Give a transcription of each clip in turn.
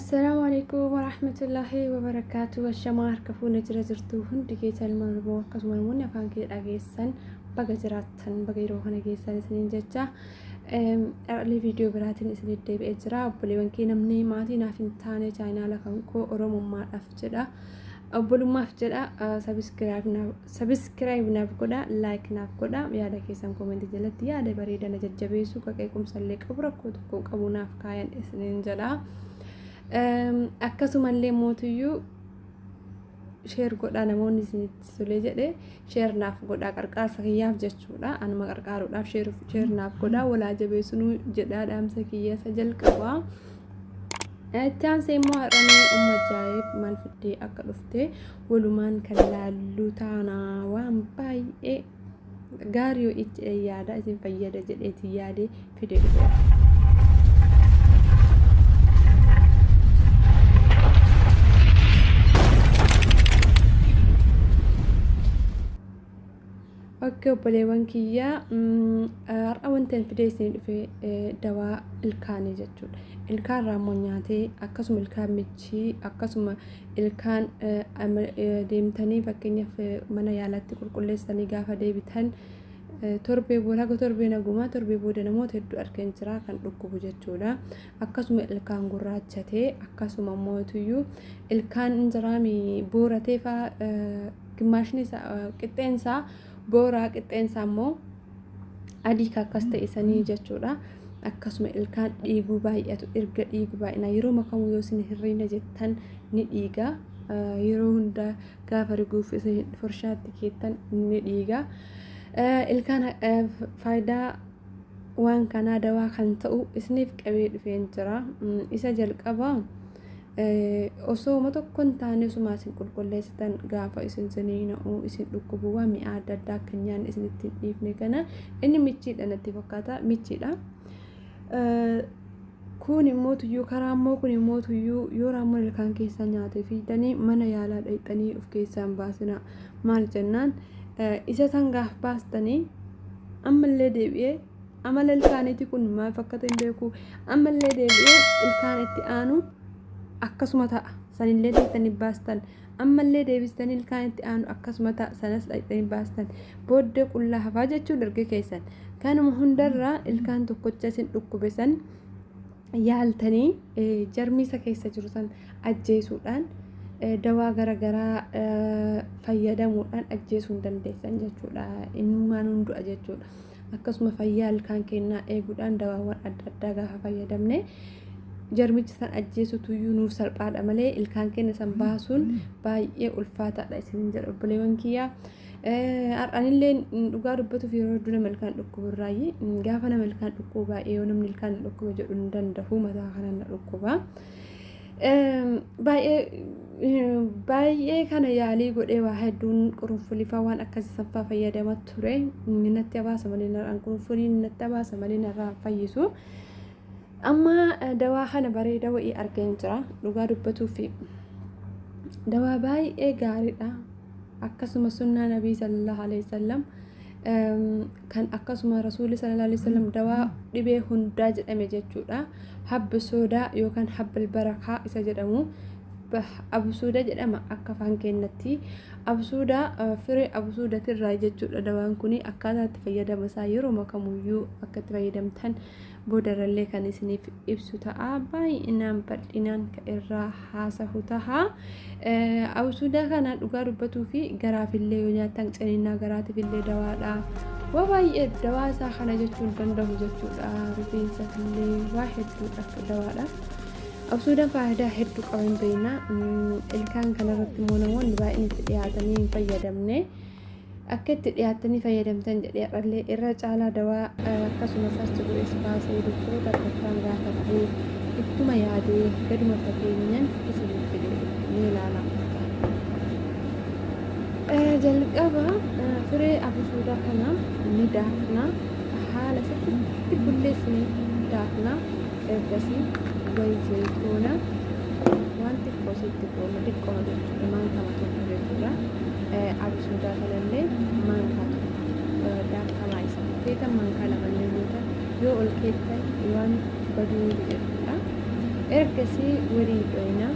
السلام عليكم ورحمة الله وبركاته والشمار كفون جرزرتوهن دقيت المربوع قسم المنيا فانكي أجيسن بجراتن بجيروهن أجيسن سنين جتة أرلي فيديو براتين إسني ديب إجرا بلي وانكي نمني ماتي نافين تاني جاينا لكنكو أروم ما أفجدا أبلو ما أفجدا سبسكرايب نافقدا لايك نافقدا يادا كيسان كومنت جلت يادا بريدا نججبيسو كاكيكم سليك أبركو تكون أبو نافكاين إسنين جلا akkasumallee mootiyyuu sheer godhaa namoonni isinitti tolee jedhe sheer naaf godhaa qarqaarsa kiyyaaf jechuudha anuma qarqaaruudhaaf sheer naaf godhaa walaa jabeessunuu jedhaa dhaamsa kiyyaasa jalqabaa itti aansee immoo har'anii ummajaa'eef maal fiddee akka dhufte walumaan kan laallu taanaa waan baay'ee gaarii itti yaada isin fayyada jedheeti yaade fide dhufe. Oke, obboleewwan kiyyaa har'a wanti fideessin dhufe dawaa ilkaanii jechuudha. Ilkaan raammoo nyaatee akkasuma ilkaan michii akkasuma ilkaan deemtanii fakkeenyaaf mana yaalatti qulqulleessanii gaafa deebitan torbee booda torbee nagumaa torbee booda namoota hedduu argeen jira kan dhukkubu jechuudha. Akkasuma ilkaan gurraachatee akkasuma mootiyyuu ilkaan injiraami booratee fa'aa gimaashni qixxeensaa boora qixxeensaa immoo adii akkas ta'e sanii jechuudha. Akkasuma ilkaan dhiiguu baay'atu erga dhiigu baay'ina yeroo makamu yoo isin hirriina jettan ni dhiiga yeroo hunda gaafa riguuf isin forshaatti keettan ni dhiiga. Ilkaan faayidaa waan kanaa dawaa kan ta'u isiniif qabee dhufeen jira. Isa jalqabaa osoo tokkon taane osuma isin qulqulleessitan gaafa isin siniina'u isin dhukkubu waan mi'a adda addaa akka nyaan isin ittiin dhiifne kana inni michiidha natti fakkaata michiidha. Kun immoo tuyyuu karaa immoo kun immoo tuyyuu yoo raammoo ilkaan keessa nyaate fiidanii mana yaalaa dhaqxanii of keessaan baasina maal jennaan isa san gaaf baastanii ammallee deebi'ee amala ilkaaniiti kun maal fakkaata hin beeku ammallee deebi'ee ilkaan itti aanu akkasuma ta'a sanillee dhaqxanii baastan ammallee deebistanii ilkaan itti aanu akkasuma ta'a sanas dhaqxanii baastan booddee qullaa hafaa jechuu dargee keessan kanuma hundarraa ilkaan tokkocha isin dhukkube san yaaltanii jarmiisa keessa jiru san ajjeesuudhaan dawaa garagaraa fayyadamuudhaan ajjeesuu hin dandeessan jechuudha. Innumaan hundu'a jechuudha. Akkasuma fayyaa ilkaan keenyaa eeguudhaan dawaawwan adda addaa gaafa fayyadamne jarmicha san ajjeesutu iyyuu nuuf salphaadha malee ilkaan keenya san baasuun baay'ee ulfaataadha isin jedhu obboleewwan kiyyaa. Har'anillee dhugaa dubbatuuf yeroo hedduu nama ilkaan dhukkuburraayi gaafa nama ilkaan dhukkubu baay'ee yoo namni ilkaan dhukkuba jedhu hin danda'u mataa kanaan na dhukkuba. Baay'ee kana yaalii godhee waa hedduun qurunfulifaa waan akkasii saffaa fayyadamaa ture natti abaasa malee narraan qurunfuliin natti abaasa malee narraan fayyisu. Amma dawaa kana bareeda wa'ii argeen jira dhugaa dubbatuuf dawaa baay'ee gaariidha. Akkasuma sunnaa nabii sallallahu alaihi wasallam kan akkasuma rasuulli sallallahu alaihi wasallam dawaa dhibee hundaa jedhame jechuudha. Habbi soodaa yookaan habbil barakaa isa jedhamu absuuda jedhama akka afaan keenyatti absuuda firee absuudatirraa jechuudha. Dawaan kun akkaataa itti fayyadama isaa yeroo makamuyyuu akka itti fayyadamtan boodarallee kan isiniif ibsu ta'a. Baay'inaan bal'inaan irraa haasahu ta'a. Absuuda kana dhugaa dubbatuu fi garaafillee yoo nyaattan ciniinnaa garaatiifillee dawaadha. Waa baay'ee dawaa isaa kana jechuun danda'u jechuudha. Rifeensafillee waa hedduu akka dawaadha. Absuudaan faayidaa hedduu qaban beekna. Ilkaan kanarratti immoo namoonni baay'een itti dhiyaatanii hin fayyadamne akka itti dhiyaatanii fayyadamtan jedhee dhallee irra caalaa dawaa akkasumas achi bu'ees baasee doktorota adda gaafatee ittuma yaadee gaduma fageenyaan isiniif fide ni ilaala. Jalqaba firee absuudaa kana ni daakna haala sirriitti bulleessinee daakna ergasii way zayituuna waan xiqqoo sitti goona xiqqoo jechuudha maankama tokko jechuudha. Absuudaa kanallee maankaa tokko daakamaa isa feetan maankaa lamallee yoo ol keettan waan baduu jechuudha. ergasi waliin dhoyna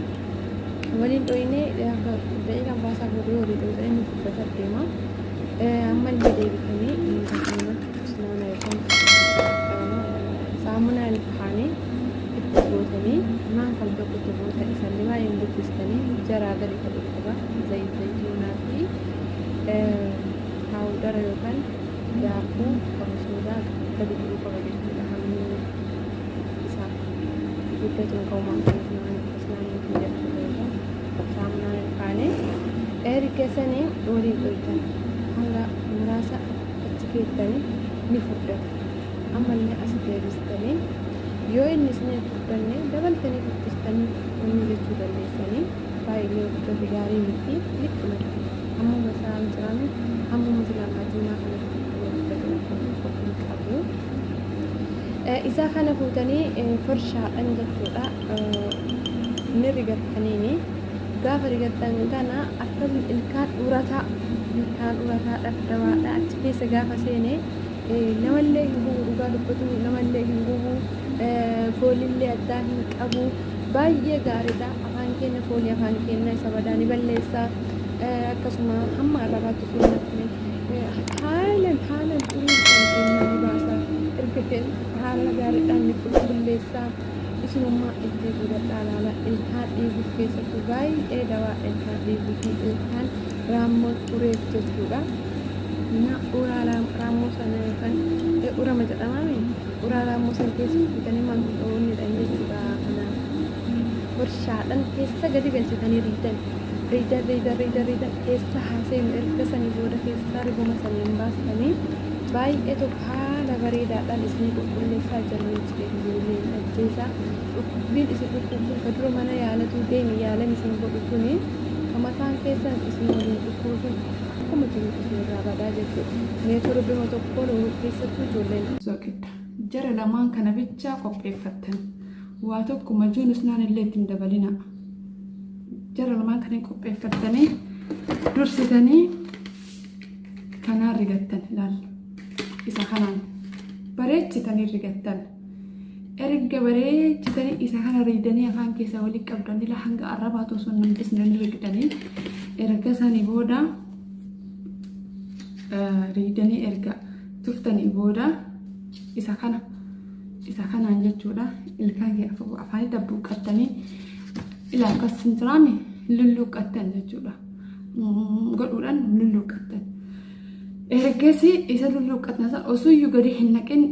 waliin dhoyne daqiiqaan baasaa boodee walii dhoyne inni fubbata deema amma illee deebitanii isnaana yookaan saamunaa ilkaanii itti gootanii maan kan tokko itti gootan isallee baay'een guddistanii jaraa gadi qabu qaba zayitoonaa fi paawudara yookaan daakuu qabasuudhaa gadi jiruu qaba jechuudha hammi isaa guddatuun qabumaan kan isnaanii kun jechuudha yookaan saamunaa ilkaanii erga sanii waliin dhoytan hanga muraasa achi keessanii ni furdata ammallee as deebistanii yoo inni isin furdanne dabaltanii fuddistanii inni jechuu dandeessanii baay'ee guddatu gaarii miti liqima hammuma isaa hin jiraanne hammuma silaamaa kanatti guddatu qophii qabu isaa kana fuutanii farshaadhaan jechuudha ni rigattaniini gaafa rigattan kana akkasuma ilkaan urataa dhafdawaadha achi keessa gaafa seene namallee hin gubu dhugaa dubbatu namallee hin gubu foolillee addaa hin qabu baay'ee gaariidha afaan keenya foolii afaan keenya isa badaa ni balleessa akkasuma hamma arrabaatti sunnatne haalan xurii kan keenya ni baasa erga haala gaariidhaan ni qulqulleessa isinummaa itti godhadhaa laala ilkaan dhiiguuf keessattuu baay'ee dawaa ilkaan dhiiguu fi ilkaan raammoo xureef jechuudha. Na uraa raammoo sana yookaan urama jedhamame uraa raammoo sana keessa fudhatanii mantoonnidha jechuudha. Kanaaf warshaadhaan keessa gadi galchitanii riidan keessa haaseenu erga sanii booda keessa ribuma saniin baastanii baay'ee tokko haala bareedaadhaan isinii qulqulleessaa jiranii jireenya ajjeesaa dhukkubbiin isin dhukkubsuun ka dura mana yaalatuu deemi yaalan isin godhu suni mataan keessan isin waliin dhukkubsuun akkuma jiru isin irraa badaa jechuudha. Meetoo rubbima tokkoon keessattuu ijoolleen soqidha. Jara lamaan kana bichaa qopheeffattan waa tokko majuun isnaan illee ittiin dabalina. Jara lamaan kana qopheeffattanii dursitanii kanaan rigattan ilaalla. Isa kanaan bareechitanii rigattan erga bareechitanii isa kana riidanii afaan keessa waliin qabdan ila hanga arrabaatu sun namtisnanii rigdanii erga sanii booda riidanii erga tuftanii booda isa kanaan jechuudha ilkaan kee afaanii dabbuuqqattanii ila akkas hin jiraanne lulluuqqattan jechuudha godhuudhaan lulluuqqattan. Ergasi isa lulluuqqatan san osuyyuu gadi hin naqin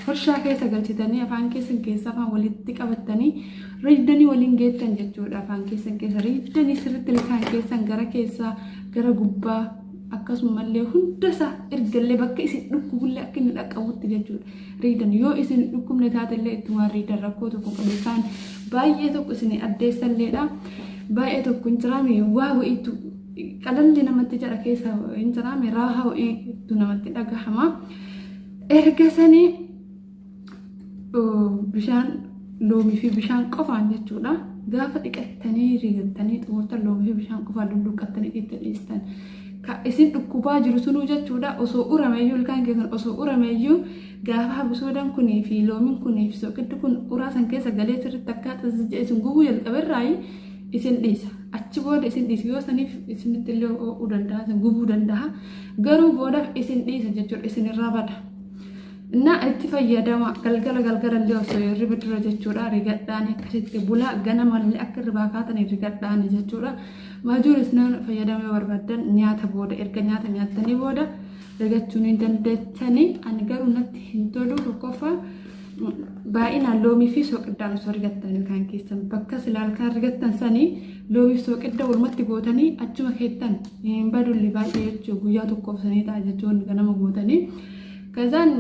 farshaa keessa galchitanii afaan keessan keessa afaan walitti qabattanii riidanii waliin geettan jechuudha. Afaan keessan keessa riidanii sirriitti ilkaan keessan gara keessaa gara gubbaa akkasumallee hundasaa ergallee bakka isin dhukkubullee akka inni dhaqqabutti jechuudha. Riidan yoo isin dhukkubne taatellee ittumaan riidan rakkoo tokko qabeessaan baay'ee tokko isin addeessalleedha. Baay'ee tokko hin jiraame waa wa'iitu qalalli namatti jedha keessa hin jiraame raahaa wa'iitu namatti dhagahama. Erga sanii bishaan loomii fi bishaan qofaan jechuudha. Gaafa dhiqattanii rigattanii xumurtan loomii fi bishaan qofaan lulluuqqattanii itti dhiistan. Isin dhukkubaa jiru sunuu jechuudha osoo urameeyyuu ilkaan keessan osoo urameeyyuu gaafa habisuudhaan kunii fi loomiin kunii fi soqiddi kun uraa san keessa galee sirriitti akkaataa isin gubuu jalqaberraayi isin dhiisa. Achi booda isin dhiisa yoo saniif isinitti illee ho'uu danda'a isin gubuu danda'a garuu booda isin dhiisa jechuudha isin irraa bada. Na itti fayyadama galgala illee osoo hirriba dura jechuudha rigadhaan akkasitti bulaa ganamallee akka irraa kaatan rigadhaan jechuudha. Majuun isnaan fayyadamee barbaadan nyaata booda erga nyaata nyaattanii booda rigachuun hin dandeettanii ani garuu natti hin tolu tokkoffaa baay'inaan loomii fi soqiddaan osoo rigattan ilkaan keessan bakka silaa ilkaan rigattan sanii loomii fi soqidda walumatti gootanii achuma keettan hin badulli baay'ee jechuudha guyyaa tokkoof sanii ta'a jechuun ganama gootanii. Kazaan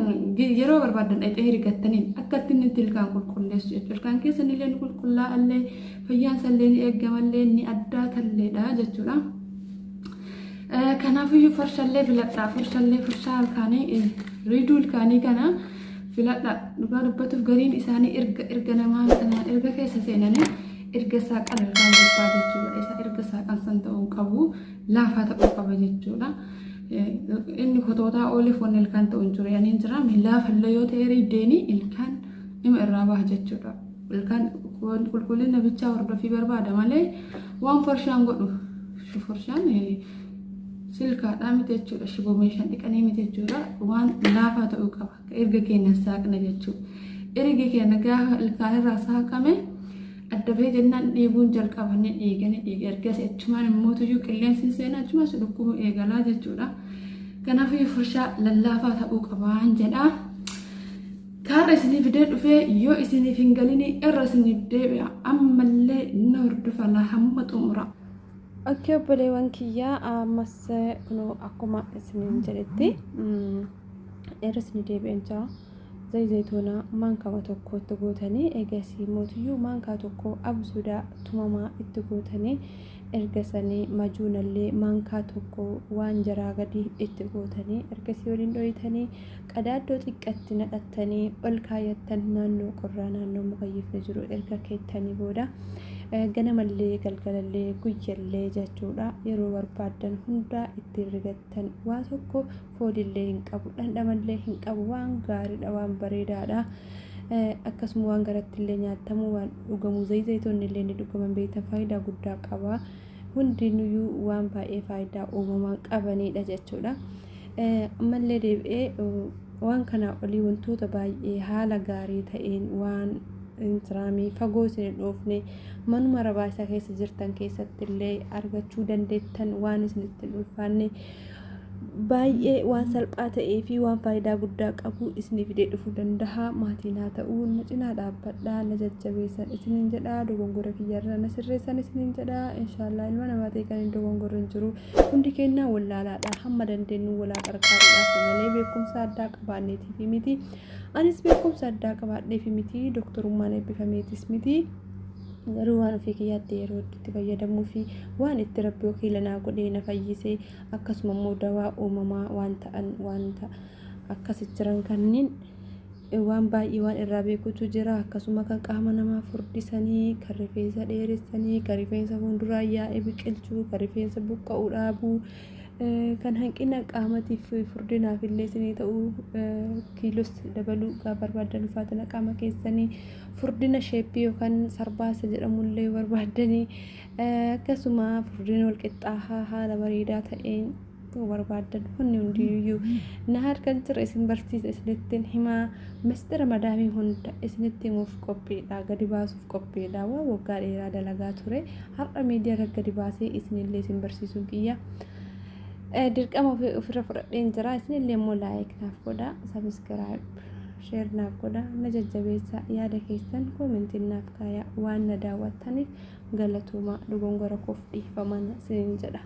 yeroo barbaadan dhaqee rigattanii akka ittiin ilkaan qulqulleessu jechuudha. Ilkaan keessan illee ni qulqullaa'allee fayyaan sallee ni eegamallee ni addaatalleedha jechuudha. Kanaafiyyuu farshallee filadhaa farshaa ilkaanii riiduu ilkaanii kana filadhaa dhugaa dubbatuuf gariin isaanii erga namaan kanaan erga keessa seenanii erga saaqan ilkaan gubbaa jechuudha. Isa erga saaqan san ta'uu qabu laafaa ta'uu qaba jechuudha. Inni kotootaa oliif wanni ilkaan ta'u hin jiru yaani hin jiraame laafallee yoo ta'e riideeni ilkaan dhima irraa baha jechuudha. Ilkaan qulqullina bichaa hordofii barbaada malee waan farshaan godhu farshaan silkaadhaa miti jechuudha shiboo meeshaan dhiqanii miti jechuudha waan laafaa ta'uu qaba erga keenya saaqna jechuudha erga keenya gaafa ilkaan irraa saaqame adda bahee jennaan dhiibuun jalqabanii dhiiganii ergas achumaan immoo tuyyuu qilleensi seenaa achumas dhukkubuu eegalaa jechuudha kanaafuu farshaa lallaafaa ta'uu qabaan jedha kaarra isinii fidee dhufee yoo isiniif hin galini irra isiniif deebi'a ammallee na hordofa la hamma xumura. Okkee obboleewwan kiyyaa ammas kunoo akkuma isiniin jedhetti irra isinii deebi'an jira. Zayitoona maankama tokko itti gootanii eegasii mootiyyuu maankaa tokko absuudaa tumamaa itti gootanii ergasanii majuunallee maankaa tokko waan jaraa gadi itti gootanii ergasii waliin dhohitanii qadaaddoo xiqqatti naqattanii ol kaayyattan naannoo qorraa naannoo mukayyifne jiru erga keettanii booda ganamallee galgalallee guyyallee jechuudha yeroo barbaadan hundaa itti rigattan waa tokko foolillee hin qabu dhandhamallee hin qabu waan gaariidha waan bareedaadha akkasuma waan garatti illee nyaatamu waan dhugamu zayitoonni illee ni dhugaman beektan faayidaa guddaa qaba hundinuyyuu waan baay'ee faayidaa uumamaan qabanidha jechuudha ammallee deebi'ee waan kana olii wantoota baay'ee haala gaarii ta'een waan intiraamii fagoo isin dhoofne manuma rabaasaa keessa jirtan keessatti illee argachuu dandeettan waan isinitti ulfaanne baay'ee waan salphaa ta'ee fi waan faayidaa guddaa qabu isiniif fidee dhufuu danda'a maatiin haa ta'uu na cinaa dhaabbadhaa na jajjabeessan isiniin jedhaa dogongora kiyyarra na sirreessan isiniin jedhaa inshaallah ilma namaa ta'e kan hin dogongorre hin jiru hundi kennaa wallaalaadha hamma dandeenyu walaa qarqaaruudhaaf malee beekumsa addaa qabaanneetiif miti anis beekumsa addaa qabaadheef miti doktorummaan eebbifameetis miti garuu waan ofii kiyyaatti yeroo itti fayyadamuu fi waan itti rabbi wakiilanaa godhee na fayyisee akkasuma immoo dawaa uumamaa waan ta'an wanta akkasitti jiran kanneen waan baay'ee waan irraa beekutu jira akkasuma kan qaama namaa furdisanii kan rifeensa dheeressanii kan rifeensa fuulduraa yaa'ee biqilchuu kan rifeensa buqqa'uu dhaabuu kan hanqina qaamatiif furdinaaf illee isinii ta'uu kiilos dabaluu barbaadan ulfaatina qaama keessanii furdina sheeppii yookaan sarbaasa jedhamullee barbaadanii akkasuma furdina walqixxaahaa haala bareedaa ta'een barbaadan hundi hundiyyuu na harkan jira isin barsiisa isinittiin himaa mistira madaamii hunda isinitti himuuf qophiidha gadi baasuuf qophiidha waan waggaa dheeraa dalagaa ture har'a miidiyaa irra gadi baasee isinillee isin barsiisuun kiyya dirqama ofirra fudhadheen jira isinillee immoo laayik naaf godha sabiskiraayib sheer naaf godha na jajjabeessa yaada keessan koomentiin naaf kaayaa waan na daawwattaniif galatooma dogongora koof dhiifaman isiniin jedha